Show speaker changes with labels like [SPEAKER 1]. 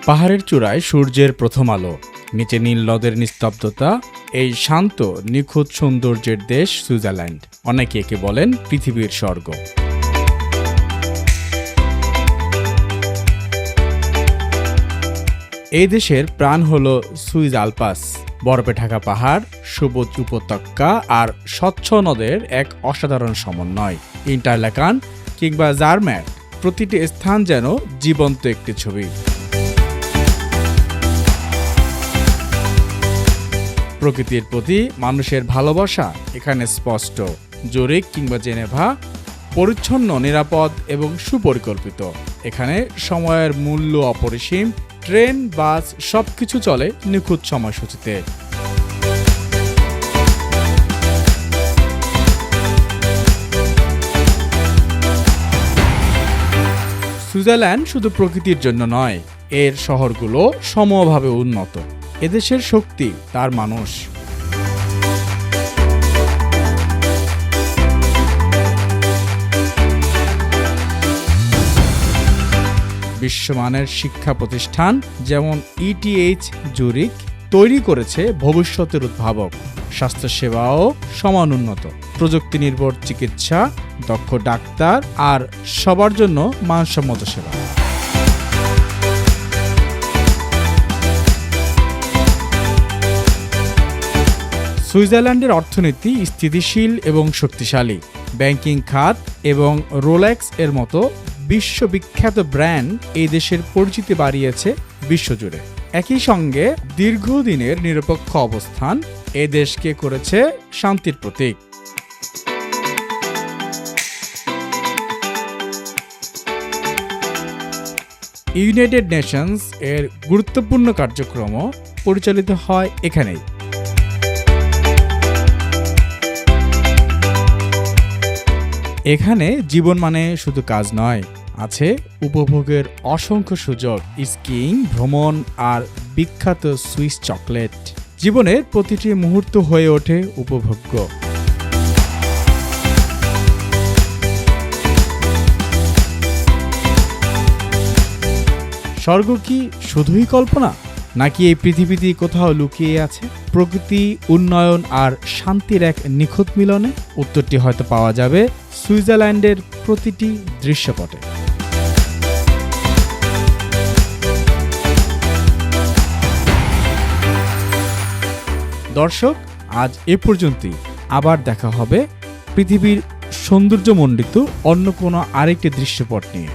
[SPEAKER 1] পাহাড়ের চূড়ায় সূর্যের প্রথম আলো, নিচে নীল নদের নিস্তব্ধতা, এই শান্ত নিখুঁত সৌন্দর্যের দেশ সুইজারল্যান্ড। অনেকে একে বলেন পৃথিবীর স্বর্গ। এই দেশের প্রাণ হল সুইস আলপাস, বরফে ঢাকা পাহাড়, সবুজ উপত্যকা আর স্বচ্ছ নদের এক অসাধারণ সমন্বয়। ইন্টারলাকান কিংবা জারম্যাট, প্রতিটি স্থান যেন জীবন্ত একটি ছবি। প্রকৃতির প্রতি মানুষের ভালোবাসা এখানে স্পষ্ট। জুরিখ কিংবা জেনেভা পরিচ্ছন্ন, নিরাপদ এবং সুপরিকল্পিত। এখানে সময়ের মূল্য অপরিসীম, ট্রেন, বাস সবকিছু চলে নিখুঁত সময়সূচিতে। সুইজারল্যান্ড শুধু প্রকৃতির জন্য নয়, এর শহরগুলো সমভাবে উন্নত। এদেশের শক্তি তার মানুষ। বিশ্বমানের শিক্ষা প্রতিষ্ঠান যেমন ইটিএইচ জুরিখ তৈরি করেছে ভবিষ্যতের উদ্ভাবক। স্বাস্থ্যসেবাও সমান উন্নত। প্রযুক্তি নির্ভর চিকিৎসা, দক্ষ ডাক্তার আর সবার জন্য মানসম্মত সেবা। সুইজারল্যান্ডের অর্থনীতি স্থিতিশীল এবং শক্তিশালী। ব্যাংকিং খাত এবং রোলেক্স এর মতো বিশ্ববিখ্যাত ব্র্যান্ড এই দেশের পরিচিতি বাড়িয়েছে বিশ্বজুড়ে। একই সঙ্গে দীর্ঘদিনের নিরপেক্ষ অবস্থান এ দেশকে করেছে শান্তির প্রতীক। ইউনাইটেড নেশনস এর গুরুত্বপূর্ণ কার্যক্রমও পরিচালিত হয় এখানেই। এখানে জীবন মানে শুধু কাজ নয়, আছে উপভোগের অসংখ্য সুযোগ, স্কিইং, ভ্রমণ আর বিখ্যাত সুইস চকলেট। জীবনের প্রতিটি মুহূর্ত হয়ে ওঠে উপভোগ্য। স্বর্গ কি শুধুই কল্পনা, নাকি এই পৃথিবীতে কোথাও লুকিয়ে আছে প্রকৃতি, উন্নয়ন আর শান্তির এক নিখুঁত মিলনে? উত্তরটি হয়তো পাওয়া যাবে সুইজারল্যান্ডের প্রতিটি দৃশ্যপটে। দর্শক, আজ এ পর্যন্তই। আবার দেখা হবে পৃথিবীর সৌন্দর্যমণ্ডিত অন্য কোনো আরেকটি দৃশ্যপট নিয়ে।